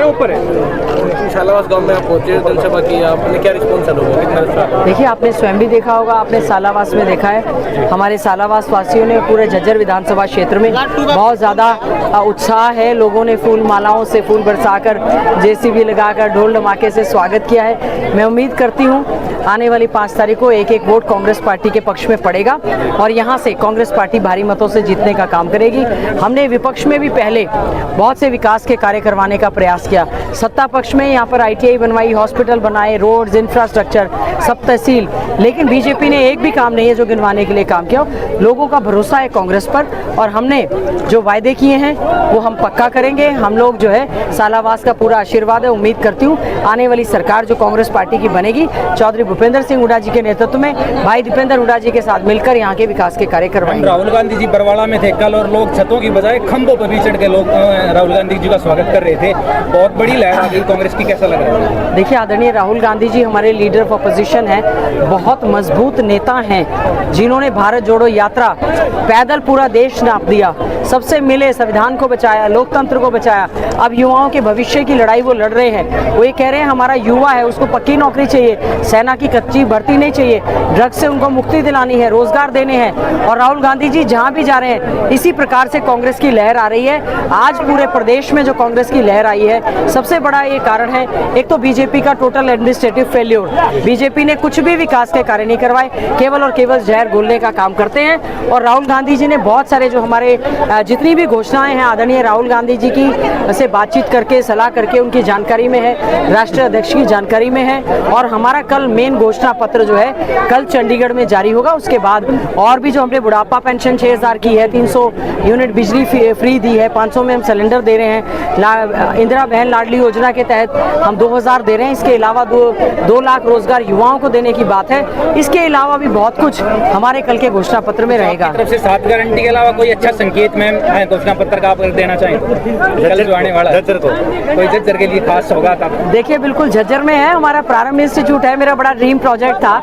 क्या ऊपर है? सालावास गांव में आप पहुंचे, जनसभा की, आपने क्या रिस्पॉन्स लोगों कितना? देखिए, आपने स्वयं भी देखा होगा, आपने सालावास में देखा है, हमारे सालावास वासियों ने पूरे झज्जर विधानसभा क्षेत्र में बहुत ज़्यादा उत्साह है। लोगों ने फूल मालाओं से फूल बरसाकर, जेसीबी लगाकर, ढोल धमाके से स्वागत किया है। मैं उम्मीद करती हूँ आने वाली 5 तारीख को एक वोट कांग्रेस पार्टी के पक्ष में पड़ेगा और यहाँ से कांग्रेस पार्टी भारी मतों से जीतने का काम करेगी। हमने विपक्ष में भी पहले बहुत से विकास के कार्य करवाने का प्रयास किया। सत्ता पक्ष में यहाँ पर ITI बनवाई, हॉस्पिटल बनाए, रोड्स, इंफ्रास्ट्रक्चर, सब तहसील, लेकिन बीजेपी ने एक भी काम नहीं है जो गिनवाने के लिए काम किया। लोगों का भरोसा है कांग्रेस पर और हमने जो वायदे किए हैं वो हम पक्का करेंगे। हम लोग जो है सालावास का पूरा आशीर्वाद है। उम्मीद करती हूँ आने वाली सरकार जो कांग्रेस पार्टी की बनेगी, चौधरी भूपेंद्र सिंह हुड्डा जी के नेतृत्व में भाई दीपेंद्र हुड्डा जी के साथ मिलकर यहाँ के विकास के कार्य करवाएंगे। राहुल गांधी जी बरवाड़ा में थे कल और लोग छतों की बजाय खंभों पर भी चढ़ के लोग राहुल गांधी जी का स्वागत कर रहे थे। बहुत बड़ी लहर आ गई कांग्रेस की, कैसा लग रहा है? देखिए, आदरणीय राहुल गांधी जी हमारे लीडर ऑफ अपोजिशन हैं, बहुत मजबूत नेता हैं जिन्होंने भारत जोड़ो यात्रा पैदल पूरा देश नाप दिया, सबसे मिले, संविधान को बचाया, लोकतंत्र को बचाया। अब युवाओं के भविष्य की लड़ाई वो लड़ रहे हैं। वो ये कह रहे हैं हमारा युवा है उसको पक्की नौकरी चाहिए, सेना की कच्ची भर्ती नहीं चाहिए, ड्रग्स से उनको मुक्ति दिलानी है, रोजगार देने हैं। और राहुल गांधी जी जहां भी जा रहे हैं इसी प्रकार से कांग्रेस की लहर आ रही है। आज पूरे प्रदेश में जो कांग्रेस की लहर आई है, सबसे बड़ा ये कारण है एक तो बीजेपी का टोटल एडमिनिस्ट्रेटिव फेल्योर। बीजेपी ने कुछ भी विकास के कार्य नहीं करवाए, केवल और केवल जहर घोलने का काम करते हैं। और राहुल गांधी जी ने बहुत सारे जो हमारे जितनी भी घोषणाएं हैं आदरणीय राहुल गांधी जी की से बातचीत करके, सलाह करके उनकी जानकारी में है, राष्ट्रीय अध्यक्ष की जानकारी में है। और हमारा कल मेन घोषणा पत्र जो है कल चंडीगढ़ में जारी होगा। उसके बाद और भी जो हमने बुढ़ापा पेंशन 6000 की है, 300 यूनिट बिजली फ्री दी है, 500 में हम सिलेंडर दे रहे हैं, इंदिरा बहन लाडली योजना के तहत हम 2000 दे रहे हैं। इसके अलावा 2 लाख रोजगार युवाओं को देने की बात है। इसके अलावा भी बहुत कुछ हमारे कल के घोषणा पत्र में रहेगा। तरफ से 7 गारंटी के अलावा कोई अच्छा संकेत में घोषणा पत्र का आप देना चाहेंगे कल जो आने वाला झज्जर को, कोई झज्जर के लिए खास सौगात? देखिए, बिल्कुल झज्जर में है, हमारा प्रारंभ इंस्टीट्यूट है, मेरा बड़ा ड्रीम प्रोजेक्ट था।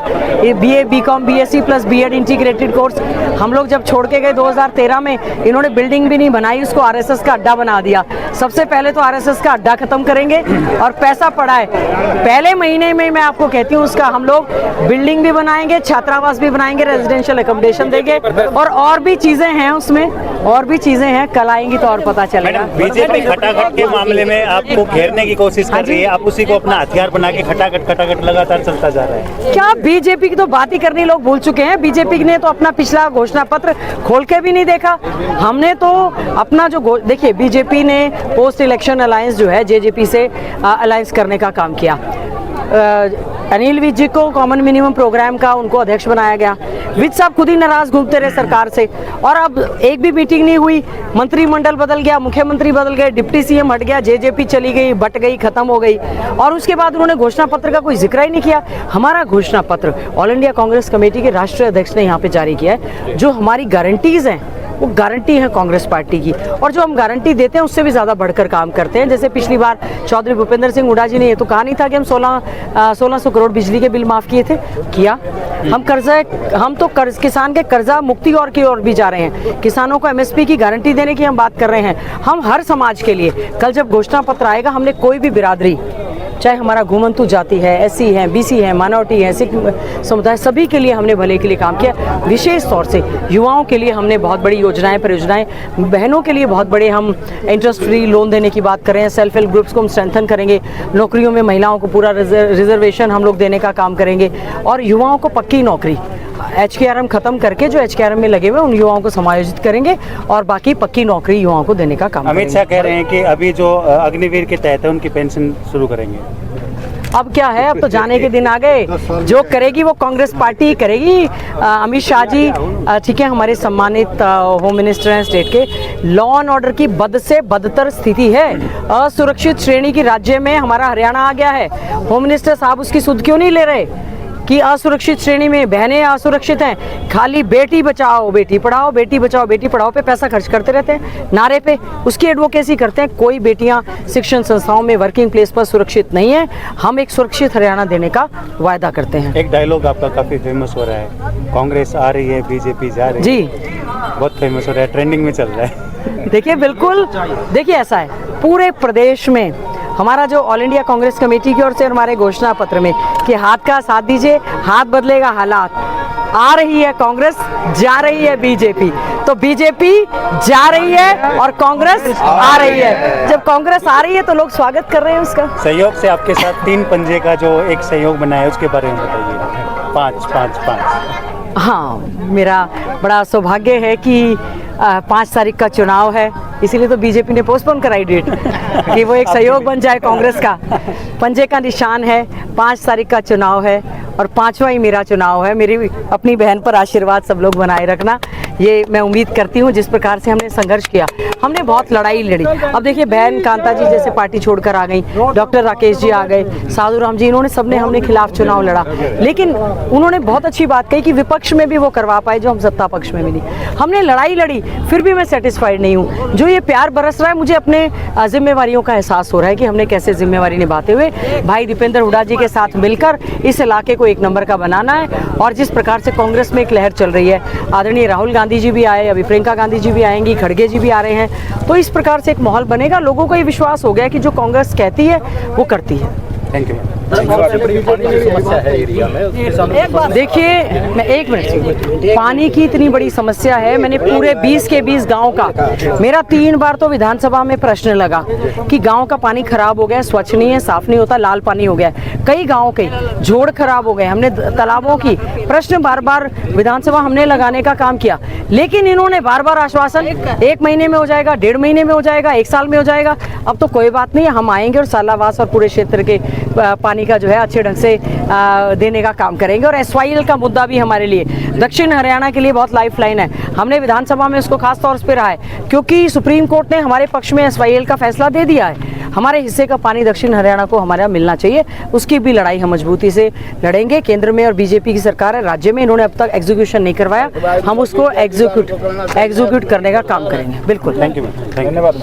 BA, BCom, BSc plus B.Ed integrated course हम लोग जब छोड़ के गए 2013 में, इन्होंने बिल्डिंग भी नहीं बनाई, उसको RSS का अड्डा बना दिया। सबसे पहले तो RSS का अड्डा खत्म करेंगे और पैसा पड़ा है पहले महीने में, मैं आपको कहती हूँ उसका हम लोग बिल्डिंग भी बनाएंगे, छात्रावास भी बनाएंगे, रेजिडेंशियल एकोमोडेशन देंगे और भी चीजें हैं उसमें, और भी चीजें हैं, कल आएंगी तो और पता चलेगा। बीजेपी खटाखट के मामले में आपको घेरने की कोशिश कर रही है, आप उसी को अपना हथियार बना के खटाखट लगातार चलता जा रहा है। क्या बीजेपी की तो बात ही करनी लोग भूल चुके हैं। बीजेपी ने तो अपना पिछला घोषणा पत्र खोल के भी नहीं देखा। हमने तो अपना जो देखिए, बीजेपी ने पोस्ट इलेक्शन अलायंस जो है JJP से अलायंस करने का काम किया। अनिल विज जी को कॉमन मिनिमम प्रोग्राम का उनको अध्यक्ष बनाया गया। विज साहब खुद ही नाराज घूमते रहे सरकार से और अब एक भी मीटिंग नहीं हुई। मंत्रिमंडल बदल गया, मुख्यमंत्री बदल गए, डिप्टी CM हट गया, JJP चली गई, बट गई, खत्म हो गई और उसके बाद उन्होंने घोषणा पत्र का कोई जिक्र ही नहीं किया। हमारा घोषणा पत्र ऑल इंडिया कांग्रेस कमेटी के राष्ट्रीय अध्यक्ष ने यहाँ पे जारी किया है। जो हमारी गारंटीज हैं वो गारंटी है कांग्रेस पार्टी की और जो हम गारंटी देते हैं उससे भी ज़्यादा बढ़कर काम करते हैं। जैसे पिछली बार चौधरी भूपेंद्र सिंह हुड्डा जी ने ये तो कहा नहीं था कि हम 1600 करोड़ बिजली के बिल माफ़ किए थे, किया। हम तो किसान के कर्जा मुक्ति और की ओर भी जा रहे हैं। किसानों को MSP की गारंटी देने की हम बात कर रहे हैं। हम हर समाज के लिए कल जब घोषणा पत्र आएगा, हमने कोई भी बिरादरी, चाहे हमारा घुमंतु जाति है, SC है, BC है, माइनॉरिटी है, सिख समुदाय, सभी के लिए हमने भले के लिए काम किया। विशेष तौर से युवाओं के लिए हमने बहुत बड़ी योजनाएं, परियोजनाएं, बहनों के लिए बहुत बड़े हम इंटरेस्ट फ्री लोन देने की बात कर रहे हैं। सेल्फ हेल्प ग्रुप्स को हम स्ट्रेंथन करेंगे, नौकरियों में महिलाओं को पूरा रिजर्वेशन हम लोग देने का काम करेंगे और युवाओं को पक्की नौकरी HKRM खत्म करके जो HKRM में लगे हुए उन युवाओं को समायोजित करेंगे और बाकी पक्की नौकरी युवाओं को देने का काम अमित शाह कह रहे हैं कि अभी जो अग्निवीर के तहत है उनकी पेंशन शुरू करेंगे। अब क्या है, अब तो जाने के दिन आ गए। जो करेगी वो कांग्रेस पार्टी करेगी। अमित शाह जी ठीक है, हमारे सम्मानित होम मिनिस्टर हैं स्टेट के। लॉ एंड ऑर्डर की बद से बदतर स्थिति है। असुरक्षित श्रेणी की राज्य में हमारा हरियाणा आ गया है। होम मिनिस्टर साहब उसकी सुध क्यों नहीं ले रहे कि असुरक्षित श्रेणी में बहनें असुरक्षित हैं। खाली बेटी बचाओ बेटी पढ़ाओ, बेटी बचाओ बेटी पढ़ाओ पे पैसा खर्च करते रहते हैं, नारे पे उसकी एडवोकेसी करते हैं। कोई बेटियां शिक्षण संस्थाओं में वर्किंग प्लेस पर सुरक्षित नहीं है। हम एक सुरक्षित हरियाणा देने का वायदा करते हैं। एक डायलॉग आपका काफी फेमस हो रहा है, कांग्रेस आ रही है बीजेपी जा रही है। जी, बहुत फेमस हो रहा है, ट्रेंडिंग में चल रहा है। देखिए बिल्कुल, देखिए ऐसा है पूरे प्रदेश में हमारा जो ऑल इंडिया कांग्रेस कमेटी की ओर से और हमारे घोषणा पत्र में कि हाथ का साथ दीजिए, हाथ बदलेगा हालात। आ रही है कांग्रेस, जा रही है बीजेपी, तो बीजेपी जा रही है और कांग्रेस आ रही है। जब कांग्रेस आ रही है तो लोग स्वागत कर रहे हैं उसका। सहयोग से आपके साथ 3 पंजे का जो एक सहयोग बना है उसके बारे में बताइए। 5-5-5। हाँ, मेरा बड़ा सौभाग्य है कि 5 तारीख का चुनाव है, इसीलिए तो बीजेपी ने पोस्टपोन कराई डेट कि वो एक सहयोग बन जाए कांग्रेस का। पंजे का निशान है, 5 तारीख का चुनाव है और 5वां ही मेरा चुनाव है। मेरी अपनी बहन पर आशीर्वाद सब लोग बनाए रखना, ये मैं उम्मीद करती हूँ। जिस प्रकार से हमने संघर्ष किया, हमने बहुत लड़ाई लड़ी। अब देखिए, बहन कांता जी जैसे पार्टी छोड़कर आ गई, डॉक्टर राकेश जी आ गए, साधु राम जी, इन्होंने सबने हमने खिलाफ चुनाव लड़ा, लेकिन उन्होंने बहुत अच्छी बात कही कि विपक्ष में भी वो करवा पाए जो हम सत्ता पक्ष में भी नहीं। हमने लड़ाई लड़ी, फिर भी मैं सेटिस्फाइड नहीं हूँ। जो ये प्यार बरस रहा है, मुझे अपने जिम्मेवारियों का एहसास हो रहा है कि हमने कैसे जिम्मेवारी निभाते हुए भाई दीपेंद्र हुड्डा जी के साथ मिलकर इस इलाके को 1 नंबर का बनाना है। और जिस प्रकार से कांग्रेस में एक लहर चल रही है, आदरणीय राहुल गांधी जी भी आए, अभी प्रियंका गांधी जी भी आएंगी, खड़गे जी भी आ रहे हैं, तो इस प्रकार से एक माहौल बनेगा। लोगों को ये विश्वास हो गया कि जो कांग्रेस कहती है वो करती है। Thank you. देखिए, मैं 1 मिनट, पानी की इतनी बड़ी समस्या है। मैंने पूरे 20 के 20 गांव का, मेरा 3 बार तो विधानसभा में प्रश्न लगा कि गांव का पानी खराब हो गया, स्वच्छ नहीं है, साफ नहीं होता, लाल पानी हो गया। कई गांव के जोड़ खराब हो गए। हमने तालाबों की प्रश्न बार बार विधानसभा हमने लगाने का काम किया, लेकिन इन्होंने बार बार आश्वासन 1 महीने में हो जाएगा, 1.5 महीने में हो जाएगा, 1 साल में हो जाएगा। अब तो कोई बात नहीं है, हम आएंगे और सालावास और पूरे क्षेत्र के पानी का जो है अच्छे ढंग से देने का काम करेंगे। और SYL का मुद्दा भी हमारे लिए, दक्षिण हरियाणा के लिए बहुत लाइफलाइन है। हमने विधानसभा में उसको खास तौर पर रहा है क्योंकि सुप्रीम कोर्ट ने हमारे पक्ष में SYL का फैसला दे दिया है। हमारे हिस्से का पानी दक्षिण हरियाणा को हमारा मिलना चाहिए, उसकी भी लड़ाई हम मजबूती से लड़ेंगे। केंद्र में और बीजेपी की सरकार है, राज्य में इन्होंने अब तक एग्जीक्यूशन नहीं करवाया, हम उसको एग्जीक्यूट करने का काम करेंगे। बिल्कुल। Thank you. धन्यवाद।